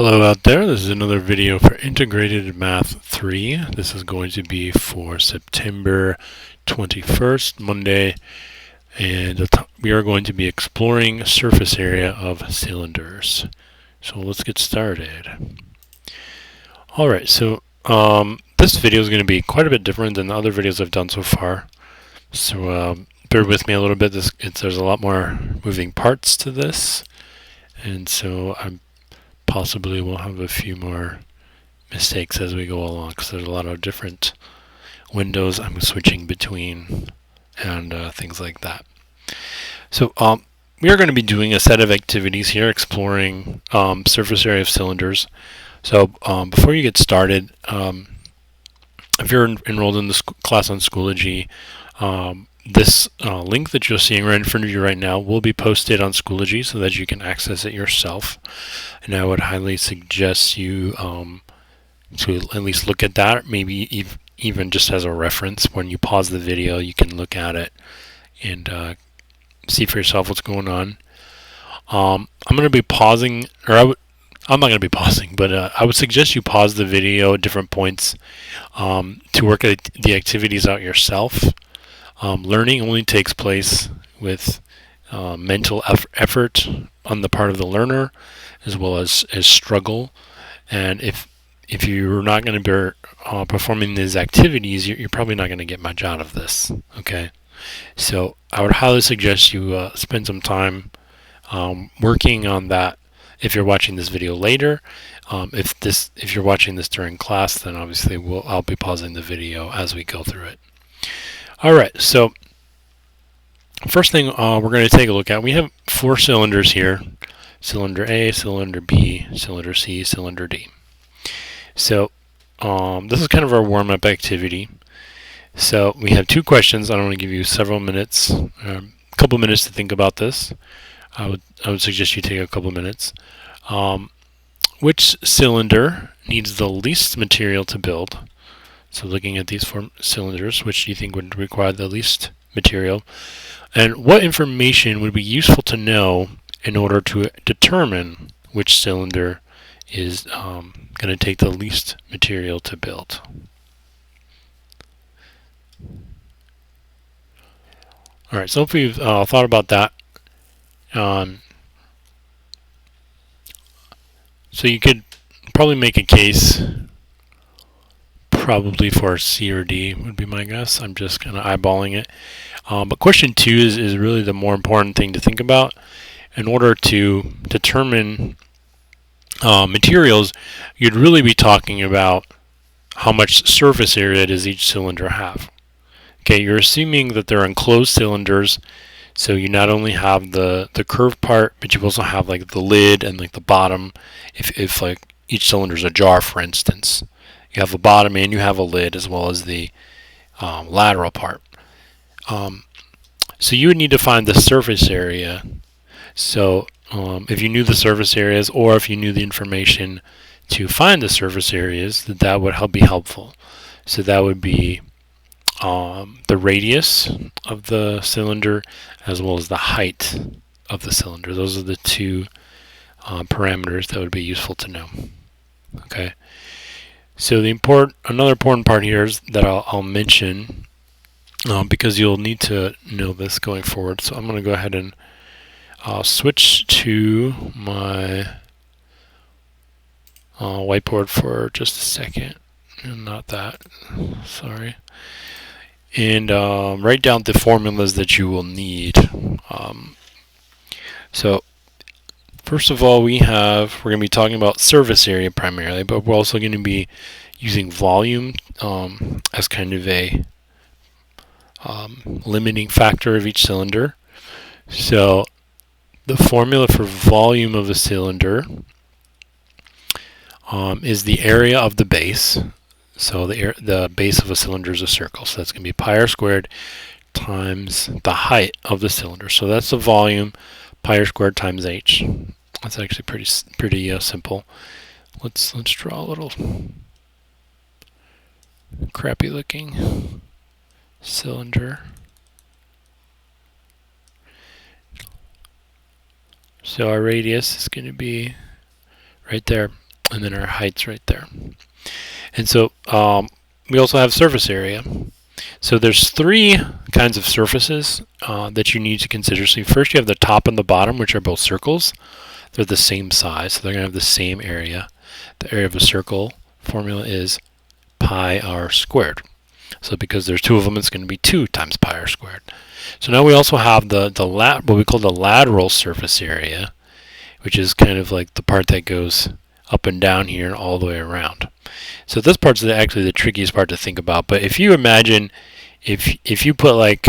Hello out there, this is another video for Integrated Math 3. This is going to be for September 21st, Monday, and we are going to be exploring surface area of cylinders. So let's get started. Alright, so this video is going to be quite a bit different than the other videos I've done so far. So bear with me a little bit, there's a lot more moving parts to this, and so I'm possibly we'll have a few more mistakes as we go along because there's a lot of different windows I'm switching between and things like that. So we are going to be doing a set of activities here exploring surface area of cylinders. So before you get started, if you're enrolled in this class on Schoology, this link that you're seeing right in front of you right now will be posted on Schoology so that you can access it yourself. And I would highly suggest you to at least look at that, maybe even just as a reference. When you pause the video, you can look at it and see for yourself what's going on. I'm going to be pausing, or I'm not going to be pausing, but I would suggest you pause the video at different points to work at the activities out yourself. Learning only takes place with mental effort on the part of the learner, as well as struggle. And if you're not going to be performing these activities, you're probably not going to get much out of this. Okay, so I would highly suggest you spend some time working on that. If you're watching this video later, if you're watching this during class, then obviously I'll be pausing the video as we go through it. Alright, so first thing we're going to take a look at, we have 4 cylinders here. Cylinder A, cylinder B, cylinder C, cylinder D. So this is kind of our warm-up activity. So we have 2 questions. I want to give you several minutes, a couple minutes to think about this. I would suggest you take a couple minutes. Which cylinder needs the least material to build? So looking at these 4 cylinders, which do you think would require the least material? And what information would be useful to know in order to determine which cylinder is going to take the least material to build? Alright, so if we've thought about that, so you could probably make a case probably for C or D would be my guess. I'm just kind of eyeballing it. But question 2 is really the more important thing to think about. In order to determine materials, you'd really be talking about how much surface area does each cylinder have. Okay, you're assuming that they're enclosed cylinders, so you not only have the curved part, but you also have like the lid and like the bottom. If like each cylinder is a jar, for instance, you have a bottom and you have a lid, as well as the lateral part. So you would need to find the surface area. So if you knew the surface areas, or if you knew the information to find the surface areas, that would be helpful. So that would be the radius of the cylinder, as well as the height of the cylinder. Those are the 2 parameters that would be useful to know. Okay. So another important part here is that I'll mention, because you'll need to know this going forward. So I'm going to go ahead and switch to my whiteboard for just a second. Not that, sorry. And write down the formulas that you will need. So first of all, we're going to be talking about surface area primarily, but we're also going to be using volume as kind of a limiting factor of each cylinder. So the formula for volume of a cylinder is the area of the base. So the base of a cylinder is a circle, so that's going to be pi r squared times the height of the cylinder. So that's the volume, pi r squared times h. That's actually pretty simple. Let's draw a little crappy looking cylinder. So our radius is going to be right there. and then our height's right there. And so we also have surface area. So there's three kinds of surfaces that you need to consider. So first you have the top and the bottom, which are both circles. They're the same size, so they're going to have the same area. The area of a circle formula is pi r squared. So because there's two of them, it's going to be 2 times pi r squared. So now we also have what we call the lateral surface area, which is kind of like the part that goes up and down here and all the way around. So this part's actually the trickiest part to think about. But if you imagine, if you put like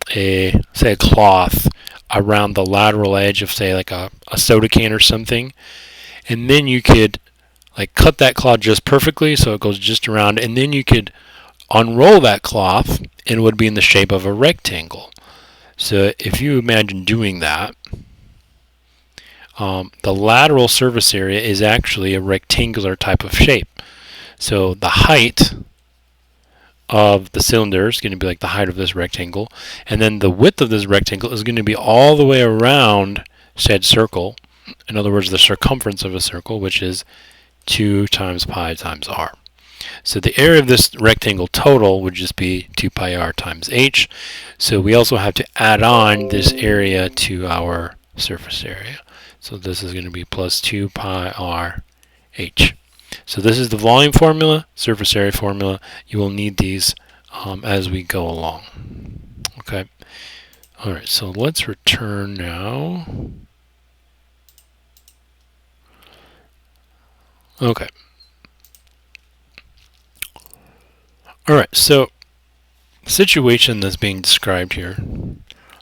say a cloth around the lateral edge of say like a soda can or something, and then you could like cut that cloth just perfectly so it goes just around, and then you could unroll that cloth and it would be in the shape of a rectangle. So if you imagine doing that, the lateral surface area is actually a rectangular type of shape. So the height of the cylinder is going to be like the height of this rectangle, and then the width of this rectangle is going to be all the way around said circle. In other words, the circumference of a circle, which is 2 times pi times r. So the area of this rectangle total would just be 2 pi r times h. So we also have to add on this area to our surface area. So this is going to be plus 2 pi r h. So this is the volume formula, surface area formula. You will need these as we go along. Okay. All right, so let's return now. Okay. All right, so the situation that's being described here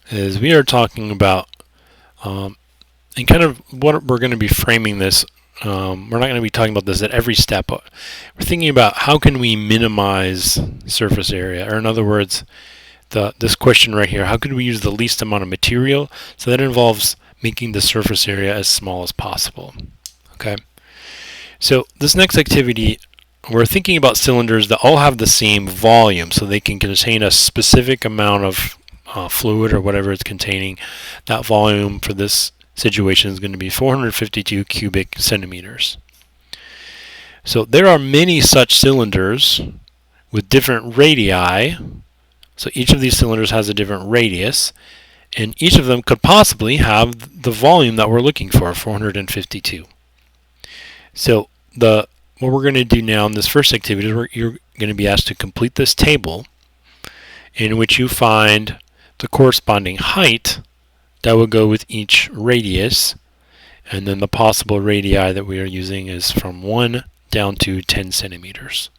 is we are talking about, and kind of what we're going to be framing this. We're not going to be talking about this at every step. We're thinking about how can we minimize surface area, or in other words, this question right here, how could we use the least amount of material? So that involves making the surface area as small as possible. Okay. So this next activity, we're thinking about cylinders that all have the same volume, so they can contain a specific amount of fluid or whatever it's containing. That volume for this situation is going to be 452 cubic centimeters. So there are many such cylinders with different radii. So each of these cylinders has a different radius, and each of them could possibly have the volume that we're looking for, 452. So what we're going to do now in this first activity is you're going to be asked to complete this table in which you find the corresponding height that will go with each radius, and then the possible radii that we are using is from 1 down to 10 centimeters.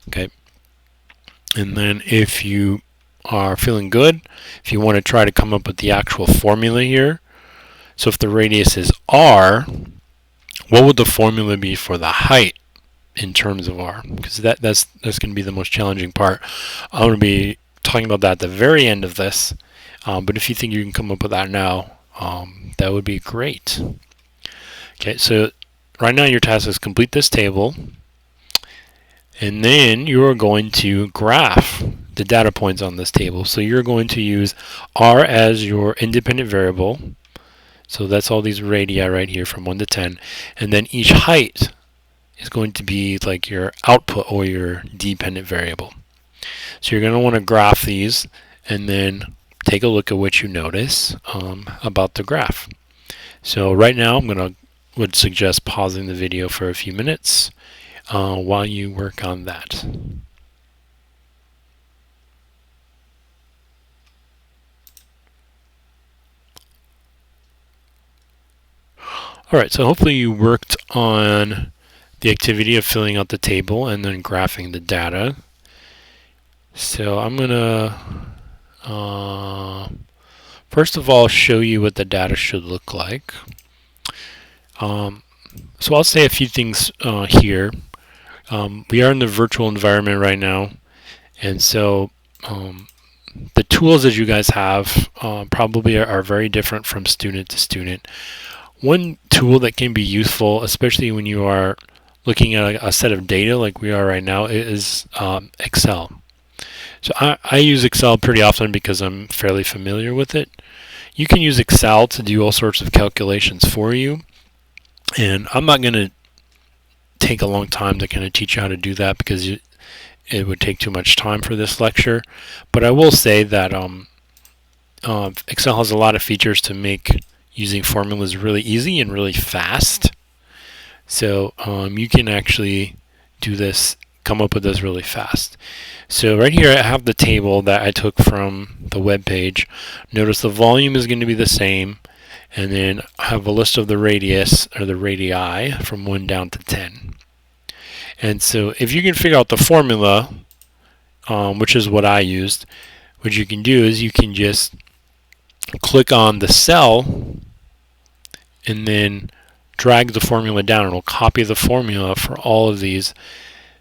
Okay. And then if you are feeling good, if you want to try to come up with the actual formula here, so if the radius is r, what would the formula be for the height in terms of r? Because that's going to be the most challenging part. I'm going to be talking about that at the very end of this, but if you think you can come up with that now, that would be great. Okay, so right now your task is complete this table, and then you are going to graph the data points on this table. So you're going to use r as your independent variable. So that's all these radii right here from 1 to 10. And then each height is going to be like your output or your dependent variable. So you're going to want to graph these and then take a look at what you notice about the graph. So right now would suggest pausing the video for a few minutes while you work on that. Alright, so hopefully you worked on the activity of filling out the table and then graphing the data. So I'm going to first of all show you what the data should look like. So I'll say a few things here. We are in the virtual environment right now, and so the tools that you guys have probably are very different from student to student. One tool that can be useful, especially when you are looking at a set of data like we are right now, is Excel. So I use Excel pretty often because I'm fairly familiar with it. You can use Excel to do all sorts of calculations for you, and I'm not going to take a long time to kind of teach you how to do that because it would take too much time for this lecture. But I will say that Excel has a lot of features to make using formulas really easy and really fast. So you can actually do this, come up with this really fast. So right here I have the table that I took from the web page. Notice the volume is going to be the same, and then I have a list of the radius or the radii from 1 down to 10. And so if you can figure out the formula, which is what I used, what you can do is you can just click on the cell and then drag the formula down. It'll copy the formula for all of these,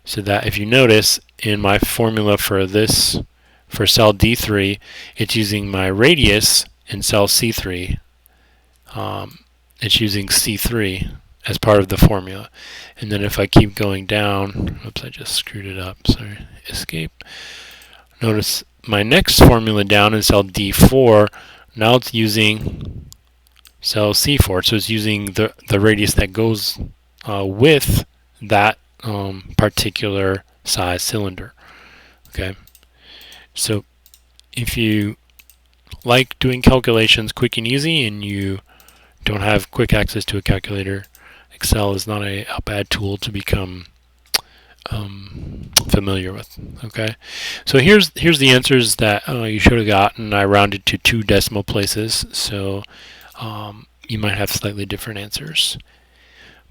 so that if you notice in my formula for this, for cell D3, it's using my radius in cell C3. It's using C3 as part of the formula. And then if I keep going down, oops, I just screwed it up, sorry, escape. Notice my next formula down in cell D4, now it's using cell C4, so it's using the radius that goes with that particular size cylinder. Okay, so if you like doing calculations quick and easy and you don't have quick access to a calculator, Excel is not a bad tool to become familiar with. Okay, so here's the answers that you should have gotten. I rounded to 2 decimal places, so you might have slightly different answers.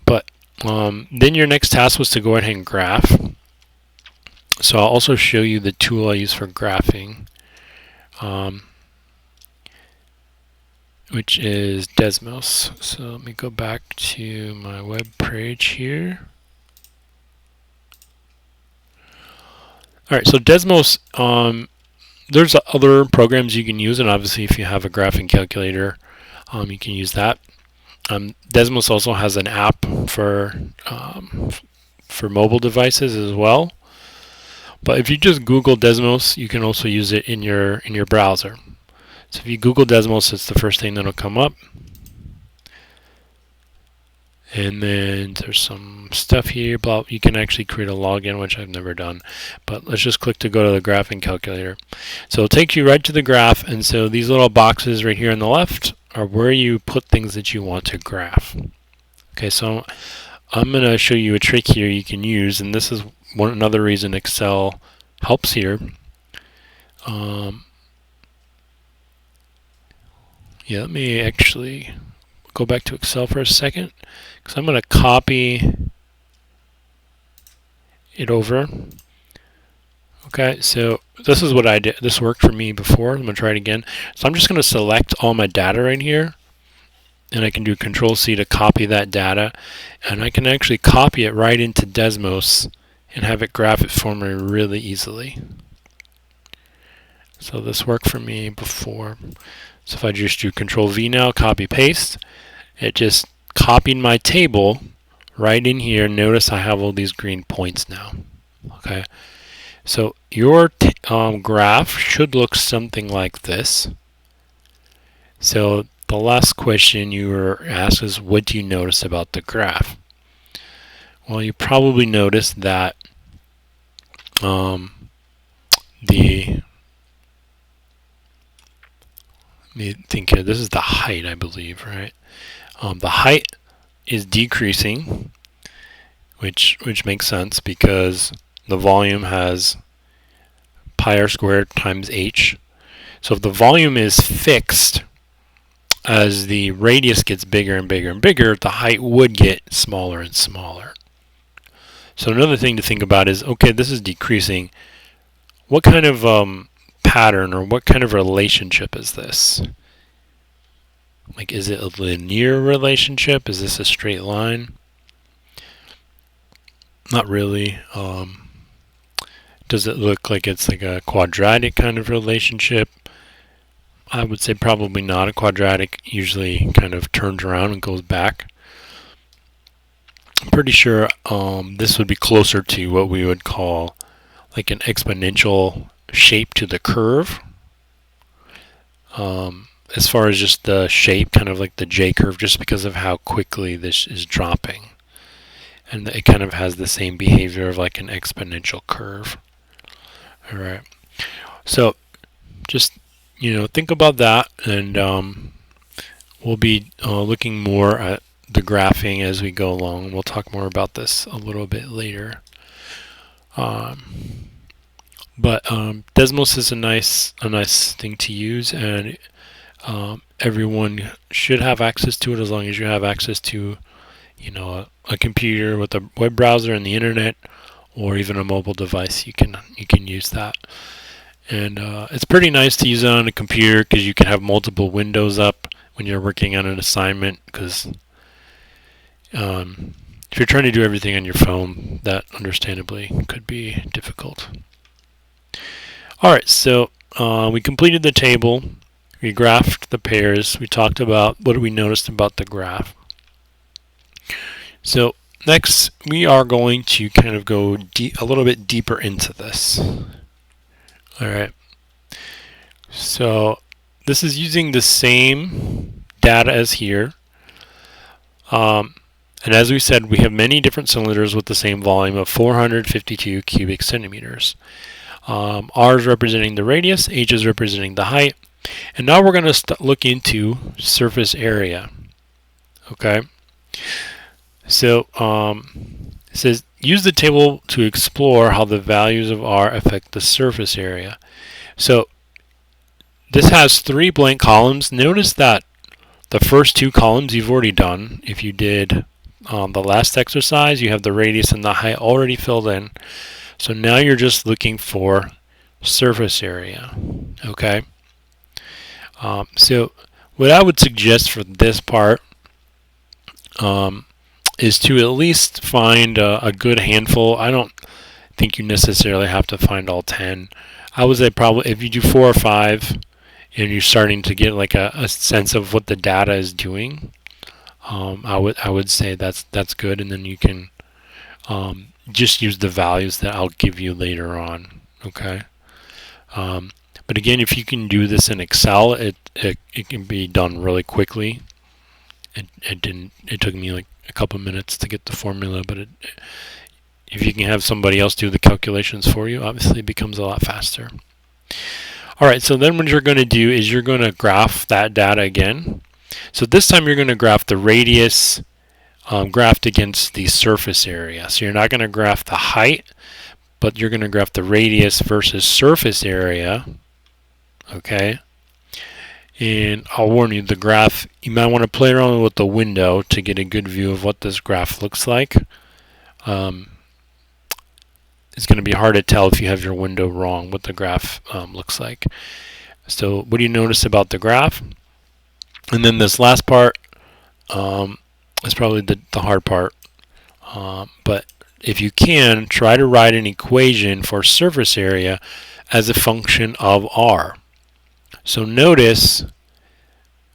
But then your next task was to go ahead and graph. So I'll also show you the tool I use for graphing, which is Desmos. So let me go back to my web page here. Alright, so Desmos, there's other programs you can use, and obviously if you have a graphing calculator, you can use that. Desmos also has an app for mobile devices as well. But if you just Google Desmos, you can also use it in your browser. So if you Google Desmos, it's the first thing that'll come up. And then there's some stuff here. You can actually create a login, which I've never done. But let's just click to go to the graphing calculator. So it'll take you right to the graph. And so these little boxes right here on the left are where you put things that you want to graph. Okay, so I'm going to show you a trick here you can use. And this is another reason Excel helps here. Yeah, let me actually go back to Excel for a second, because I'm going to copy it over. Okay, so this is what I did. This worked for me before. I'm going to try it again. So I'm just going to select all my data right here, and I can do Control-C to copy that data, and I can actually copy it right into Desmos and have it graph it for me really easily. So this worked for me before. So if I just do Control-V now, copy-paste, it just copied my table right in here. Notice I have all these green points now. Okay, so your graph should look something like this. So the last question you were asked is, what do you notice about the graph? Well, you probably noticed that let me think here. This is the height, I believe, right? The height is decreasing, which makes sense because the volume has pi r squared times h. So if the volume is fixed, as the radius gets bigger and bigger and bigger, the height would get smaller and smaller. So another thing to think about is, okay, this is decreasing. What kind of pattern or what kind of relationship is this? Like, is it a linear relationship? Is this a straight line? Not really. Does it look like it's like a quadratic kind of relationship? I would say probably not. A quadratic usually kind of turns around and goes back. I'm pretty sure this would be closer to what we would call like an exponential shape to the curve. As far as just the shape, kind of like the J curve, just because of how quickly this is dropping. and it kind of has the same behavior of like an exponential curve. All right, so just think about that, and we'll be looking more at the graphing as we go along. We'll talk more about this a little bit later. But Desmos is a nice thing to use, and everyone should have access to it as long as you have access to a computer with a web browser and the internet, or even a mobile device. You can use that, and it's pretty nice to use it on a computer because you can have multiple windows up when you're working on an assignment. Because if you're trying to do everything on your phone, that understandably could be difficult. Alright, so we completed the table, we graphed the pairs, we talked about what we noticed about the graph. So next we are going to kind of go a little bit deeper into this. Alright, so this is using the same data as here. And as we said, we have many different cylinders with the same volume of 452 cubic centimeters. R is representing the radius, H is representing the height, and now we're going to look into surface area. Okay, so it says use the table to explore how the values of R affect the surface area. So this has 3 blank columns. Notice that the first 2 columns you've already done. If you did the last exercise, you have the radius and the height already filled in. So now you're just looking for surface area. Okay. So what I would suggest for this part is to at least find a good handful. I don't think you necessarily have to find all 10. I would say probably if you do 4 or 5 and you're starting to get like a sense of what the data is doing, I would say that's good, and then you can just use the values that I'll give you later on. Okay. But again, if you can do this in Excel, it can be done really quickly. It took me like a couple minutes to get the formula, but if you can have somebody else do the calculations for you, obviously it becomes a lot faster. Alright, so then what you're going to do is you're going to graph that data again. So this time you're going to graph the radius graphed against the surface area. So you're not going to graph the height, but you're going to graph the radius versus surface area. Okay. And I'll warn you, the graph, you might want to play around with the window to get a good view of what this graph looks like. It's going to be hard to tell if you have your window wrong what the graph looks like. So what do you notice about the graph? And then this last part is probably the hard part. But if you can, try to write an equation for surface area as a function of R. So notice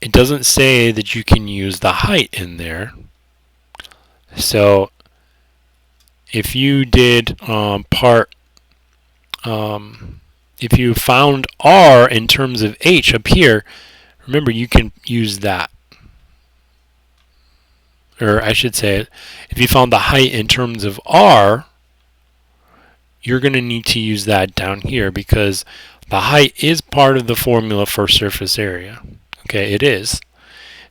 it doesn't say that you can use the height in there. So if you did if you found R in terms of H up here, remember you can use that. Or I should say, if you found the height in terms of R, you're going to need to use that down here because the height is part of the formula for surface area. Okay, it is.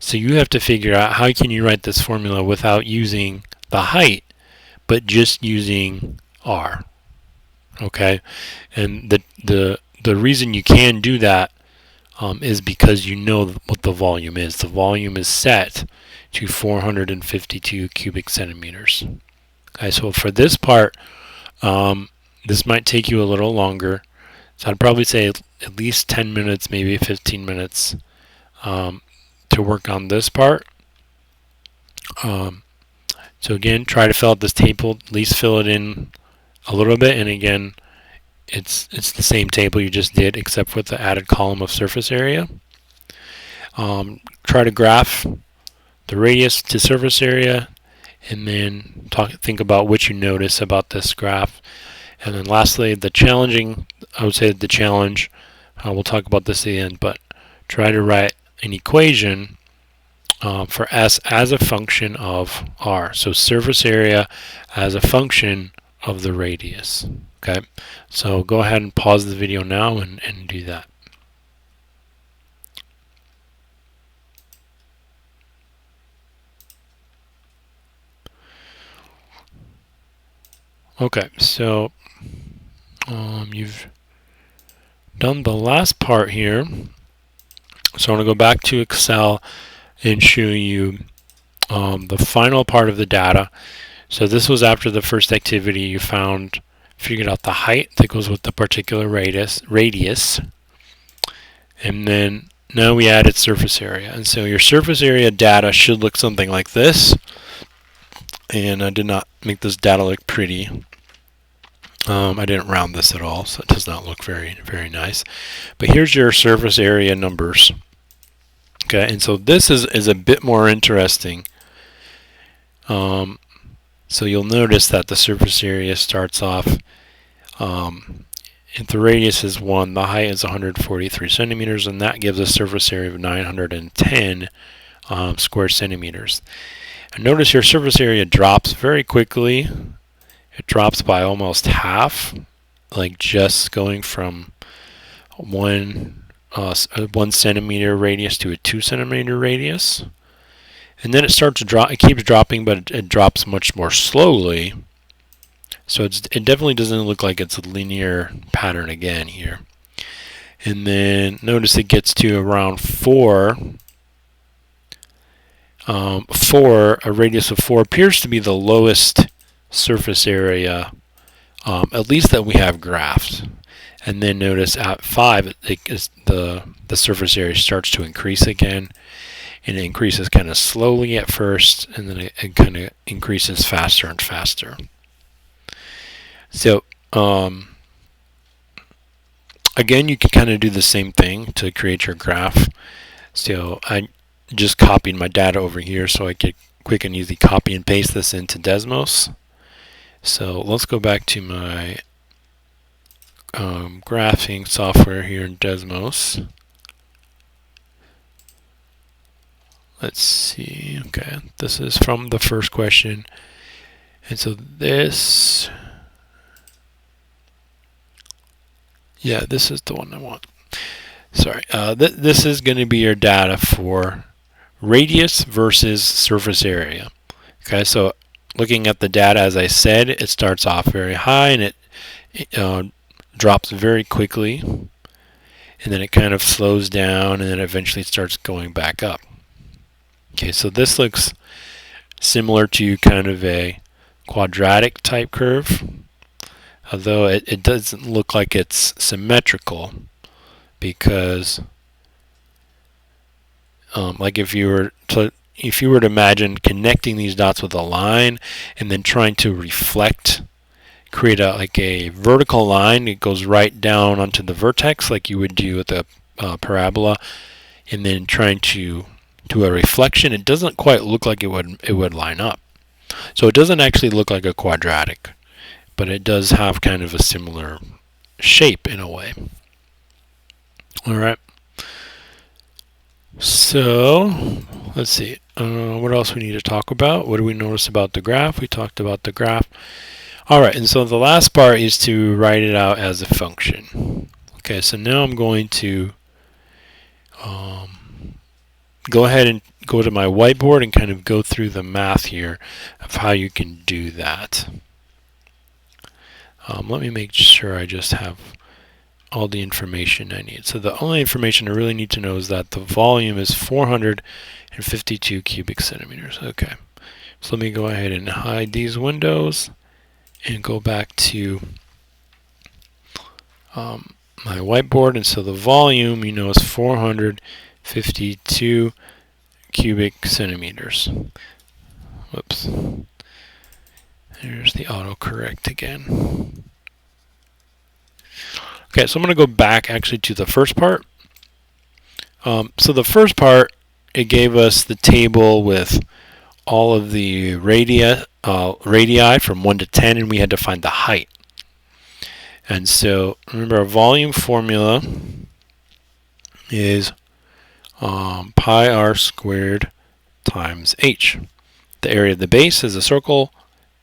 So you have to figure out how can you write this formula without using the height, but just using R. Okay, and the reason you can do that is because you know what the volume is. The volume is set to 452 cubic centimeters. Okay, so for this part, this might take you a little longer. So I'd probably say at least 10 minutes, maybe 15 minutes to work on this part. So again, try to fill out this table, at least fill it in a little bit, and again, it's the same table you just did except with the added column of surface area. Try to graph the radius to surface area, and then think about what you notice about this graph. And then lastly, I would say the challenge, we'll talk about this at the end, but try to write an equation for S as a function of R. So surface area as a function of the radius. Okay, so go ahead and pause the video now and do that. Okay, so you've done the last part here. So I'm going to go back to Excel and show you the final part of the data. So this was after the first activity. You figured out the height that goes with the particular radius, and then now we added surface area. And so your surface area data should look something like this. And I did not make this data look pretty. I didn't round this at all, so it does not look very, very nice. But here's your surface area numbers. Okay, and so this is a bit more interesting. So you'll notice that the surface area starts off, if the radius is 1, the height is 143 centimeters, and that gives a surface area of 910 square centimeters. And notice your surface area drops very quickly. It drops by almost half, like just going from 1 centimeter radius to a 2 centimeter radius. And then it starts to drop. It keeps dropping, but it drops much more slowly. So it definitely doesn't look like it's a linear pattern again here. And then notice it gets to around 4. A radius of 4 appears to be the lowest surface area, at least that we have graphed. And then notice at 5, the surface area starts to increase again. And it increases kind of slowly at first, and then it kind of increases faster and faster. So again, you can kind of do the same thing to create your graph. So I just copied my data over here so I could quick and easy copy and paste this into Desmos. So let's go back to my graphing software here in Desmos. Let's see. Okay, this is from the first question. And so this, yeah, this is the one I want. Sorry, this is going to be your data for radius versus surface area. Okay, so looking at the data, as I said, it starts off very high and it drops very quickly, and then it kind of slows down, and then eventually starts going back up. Okay, so this looks similar to kind of a quadratic type curve, although it doesn't look like it's symmetrical, because like if you were to imagine connecting these dots with a line and then trying to create a vertical line, it goes right down onto the vertex like you would do with a parabola, and then trying to do a reflection, it doesn't quite look like it would line up. So it doesn't actually look like a quadratic, but it does have kind of a similar shape in a way. Alright, so let's see, what else we need to talk about. What do we notice about the graph? We talked about the graph. Alright, and so the last part is to write it out as a function. Okay, so now I'm going to go ahead and go to my whiteboard and kind of go through the math here of how you can do that. Let me make sure I just have all the information I need. So the only information I really need to know is that the volume is 452 cubic centimeters. Okay, so let me go ahead and hide these windows and go back to my whiteboard. And so the volume, is 452 cubic centimeters. Whoops. There's the autocorrect again. Okay, so I'm going to go back actually to the first part. So the first part, it gave us the table with all of the radii from 1 to 10, and we had to find the height. And so remember, our volume formula is pi r squared times h. The area of the base is a circle.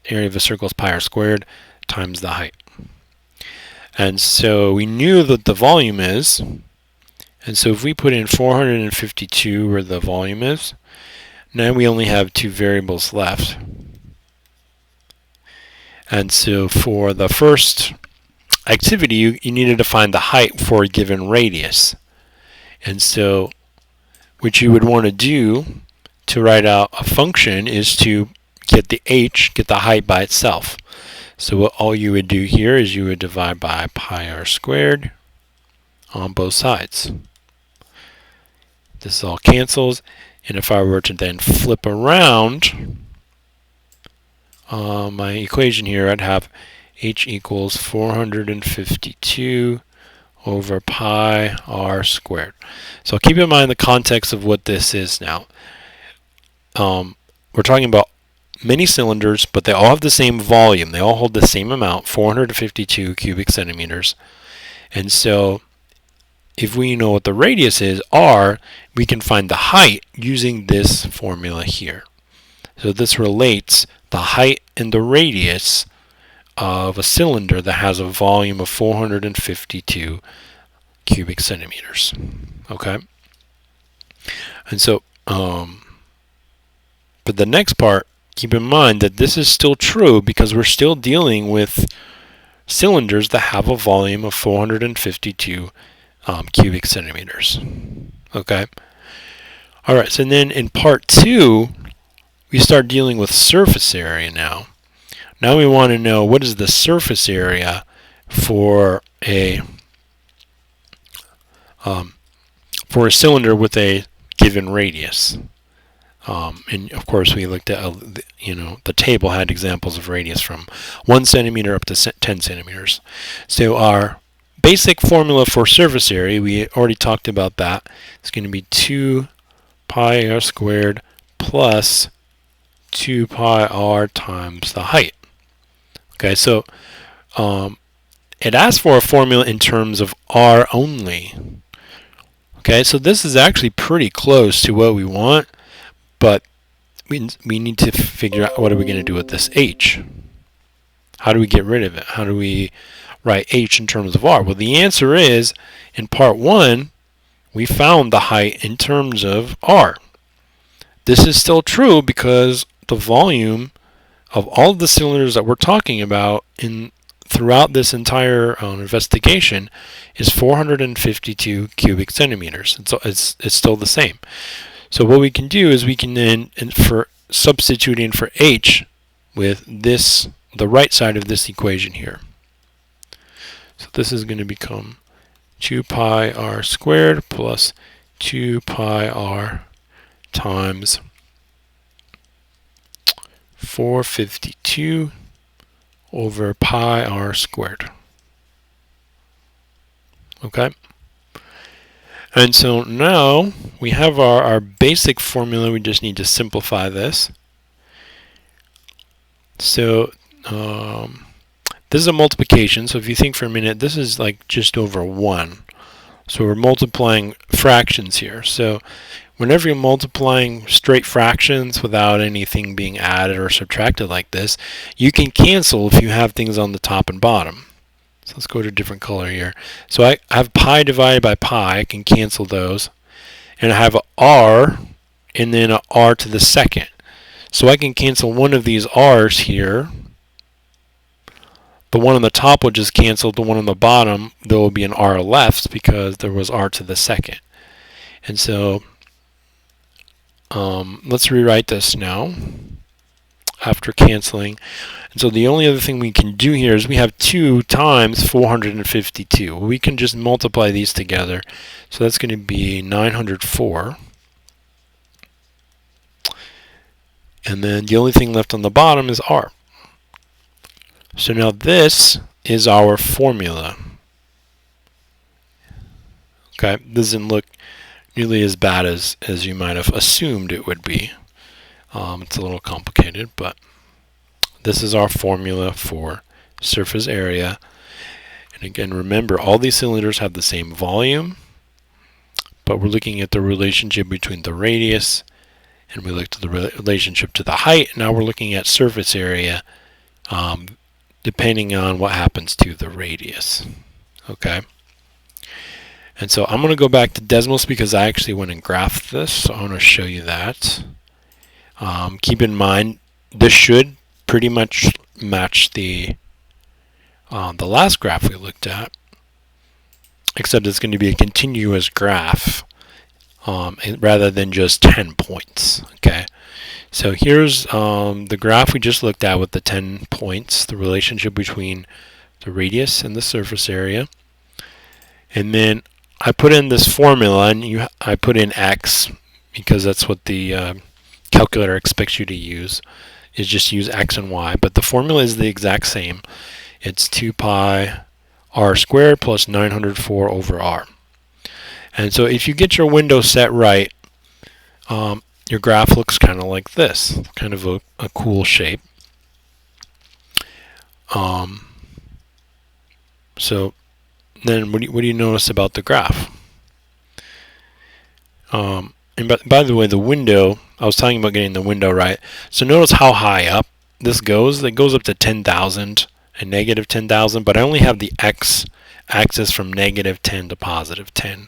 Area of a circle is pi r squared times the height. And so we knew that the volume is, and so if we put in 452 where the volume is, now we only have two variables left. And so for the first activity, you needed to find the height for a given radius. And so what you would want to do to write out a function is to get the h, get the height by itself. So what all you would do here is you would divide by pi r squared on both sides. This all cancels, and if I were to then flip around my equation here, I'd have h equals 452 over pi r squared. So keep in mind the context of what this is now. We're talking about many cylinders, but they all have the same volume. They all hold the same amount, 452 cubic centimeters. And so if we know what the radius is, r, we can find the height using this formula here. So this relates the height and the radius of a cylinder that has a volume of 452 cubic centimeters. Okay? And so, but the next part, keep in mind that this is still true because we're still dealing with cylinders that have a volume of 452 cubic centimeters. Okay? Alright, so then in part 2, we start dealing with surface area now. Now we want to know what is the surface area for a cylinder with a given radius. And of course we looked at, the table had examples of radius from 1 centimeter up to 10 centimeters. So our basic formula for surface area, we already talked about that. It's going to be 2 pi r squared plus 2 pi r times the height. Okay, so it asks for a formula in terms of r only. Okay, so this is actually pretty close to what we want, but we need to figure out what are we going to do with this h. How do we get rid of it? How do we write h in terms of r? Well, the answer is, in part 1, we found the height in terms of r. This is still true because the volume of all of the cylinders that we're talking about throughout this entire investigation is 452 cubic centimeters. And so it's still the same. So what we can do is we can then, for substituting for h with this, the right side of this equation here. So this is going to become 2 pi r squared plus 2 pi r times 452 over pi r squared. Okay? And so now we have our basic formula. We just need to simplify this. So this is a multiplication. So if you think for a minute, this is like just over 1. So we're multiplying fractions here. So whenever you're multiplying straight fractions without anything being added or subtracted like this, you can cancel if you have things on the top and bottom. So let's go to a different color here. So I have pi divided by pi. I can cancel those. And I have a r and then a r to the second. So I can cancel one of these r's here. The one on the top will just cancel. The one on the bottom, there will be an r left because there was r to the second. And so let's rewrite this now after canceling. And so the only other thing we can do here is we have 2 times 452. We can just multiply these together. So that's going to be 904. And then the only thing left on the bottom is r. So now this is our formula. Okay, doesn't look nearly as bad as you might have assumed it would be. It's a little complicated, but this is our formula for surface area. And again, remember, all these cylinders have the same volume, but we're looking at the relationship between the radius and we looked at the relationship to the height. Now we're looking at surface area, depending on what happens to the radius. Okay. And so I'm going to go back to Desmos because I actually went and graphed this. So I want to show you that. Keep in mind, this should pretty much match the last graph we looked at, except it's going to be a continuous graph rather than just 10 points. Okay. So here's the graph we just looked at with the 10 points, the relationship between the radius and the surface area. And then I put in this formula, and I put in x because that's what the calculator expects you to use, is just use x and y. But the formula is the exact same. It's 2 pi r squared plus 904 over r. And so if you get your window set right, your graph looks kind of like this, kind of a cool shape. So then what do you notice about the graph? And by the way, the window, I was talking about getting the window right. So notice how high up this goes. It goes up to 10,000 and negative 10,000, but I only have the x-axis from negative 10 to positive 10.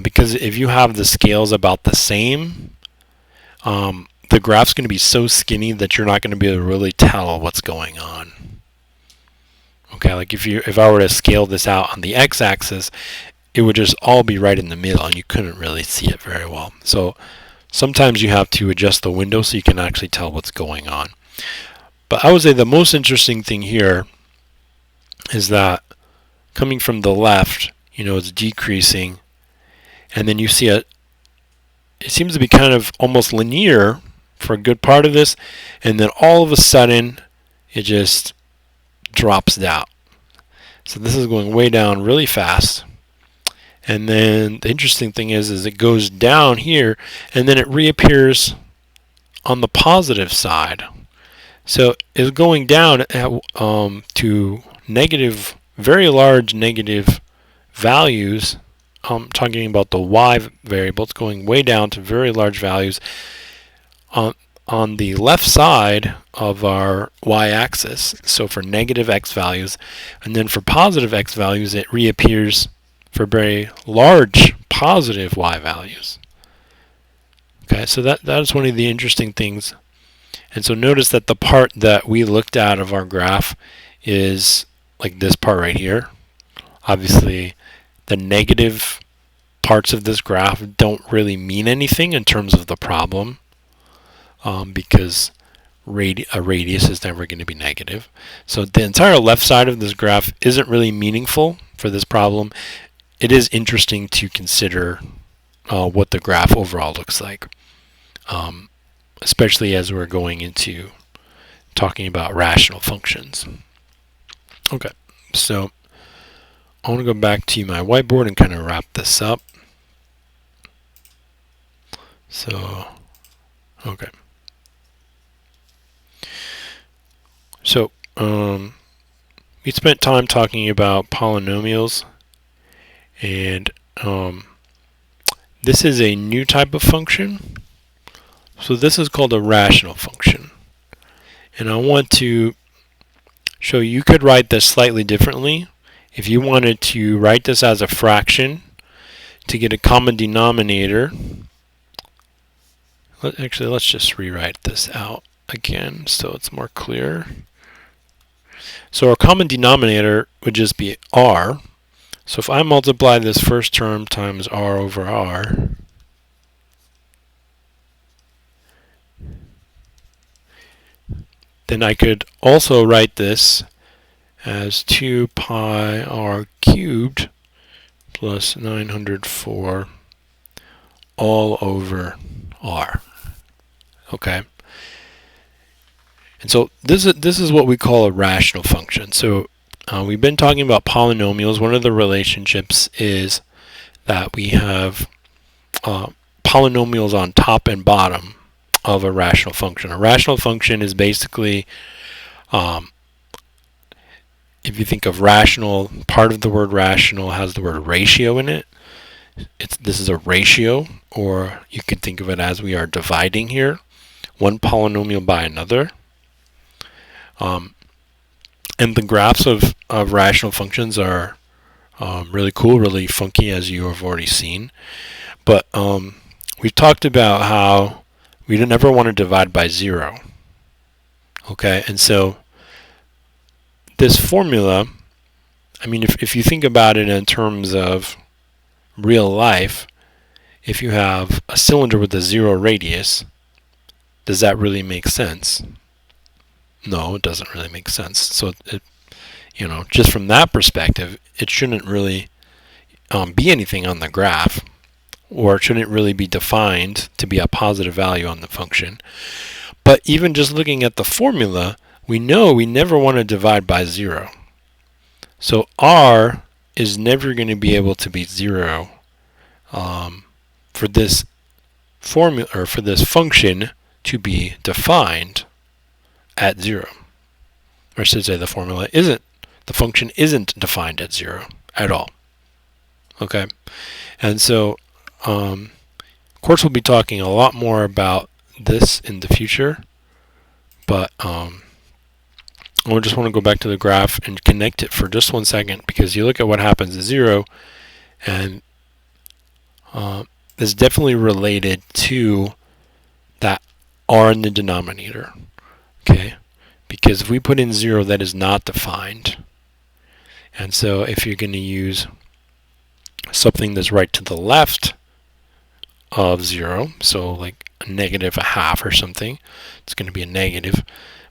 Because if you have the scales about the same, the graph's going to be so skinny that you're not going to be able to really tell what's going on. Okay, like if I were to scale this out on the x-axis, it would just all be right in the middle, and you couldn't really see it very well. So sometimes you have to adjust the window so you can actually tell what's going on. But I would say the most interesting thing here is that coming from the left, it's decreasing, and then you see it seems to be kind of almost linear for a good part of this, and then all of a sudden it just drops down. So this is going way down really fast. And then the interesting thing is it goes down here, and then it reappears on the positive side. So it's going down to negative, very large negative values. I'm talking about the y variable. It's going way down to very large values on the left side of our y-axis. So for negative x values, and then for positive x values, it reappears for very large positive y values. Okay, so that is one of the interesting things. And so notice that the part that we looked at of our graph is like this part right here. Obviously, the negative parts of this graph don't really mean anything in terms of the problem, because a radius is never going to be negative. So the entire left side of this graph isn't really meaningful for this problem. It is interesting to consider what the graph overall looks like, especially as we're going into talking about rational functions. Okay, so I want to go back to my whiteboard and kind of wrap this up. So, okay. So, we spent time talking about polynomials, and this is a new type of function. So this is called a rational function. And I want to show you could write this slightly differently. If you wanted to write this as a fraction to get a common denominator, actually let's just rewrite this out again so it's more clear. So our common denominator would just be r. So if I multiply this first term times r over r, then I could also write this as 2 pi r cubed plus 904 all over r. Okay. And so this is what we call a rational function. So we've been talking about polynomials. One of the relationships is that we have polynomials on top and bottom of a rational function. A rational function is basically, if you think of rational, part of the word rational has the word ratio in it. This is a ratio, or you can think of it as we are dividing here one polynomial by another. And the graphs of rational functions are really cool, really funky, as you have already seen. But we've talked about how we don't ever want to divide by 0. Okay, and so this formula, I mean, if you think about it in terms of real life, if you have a cylinder with a 0 radius, does that really make sense? No, it doesn't really make sense. So, just from that perspective, it shouldn't really be anything on the graph, or it shouldn't really be defined to be a positive value on the function. But even just looking at the formula, we know we never want to divide by 0. So r is never going to be able to be 0 for this formula, or for this function to be defined at 0. Or I should say the function isn't defined at 0 at all. Okay, and so of course we'll be talking a lot more about this in the future, but I just want to go back to the graph and connect it for just 1 second, because you look at what happens at 0, and it's definitely related to that r in the denominator. Okay, because if we put in 0, that is not defined. And so if you're going to use something that's right to the left of 0, so like a negative a half or something, it's going to be a negative.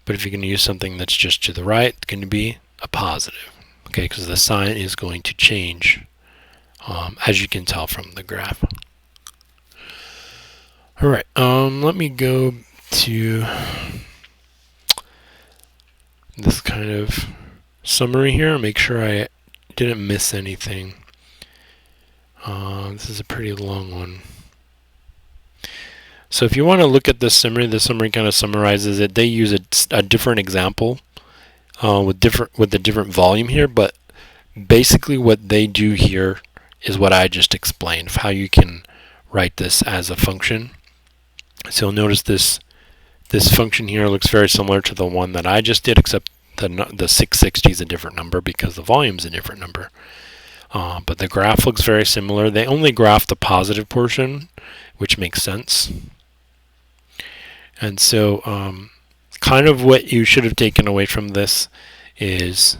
But if you're going to use something that's just to the right, it's going to be a positive. Okay, because the sign is going to change, as you can tell from the graph. All right, let me go to this kind of summary here, make sure I didn't miss anything. This is a pretty long one. So if you want to look at this summary, the summary kind of summarizes it. They use a different example with a different volume here, but basically what they do here is what I just explained, of how you can write this as a function. So you'll notice this function here looks very similar to the one that I just did, except the 660 is a different number because the volume is a different number. But the graph looks very similar. They only graph the positive portion, which makes sense. And so kind of what you should have taken away from this is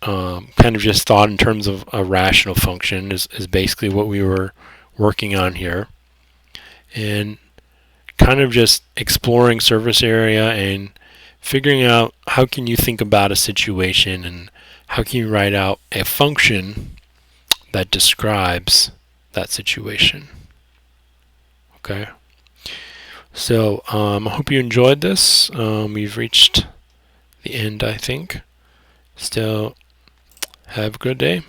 kind of just thought in terms of a rational function is basically what we were working on here. And kind of just exploring surface area and figuring out how can you think about a situation, and how can you write out a function that describes that situation. Okay, so I hope you enjoyed this. We've reached the end, I think. Still, have a good day.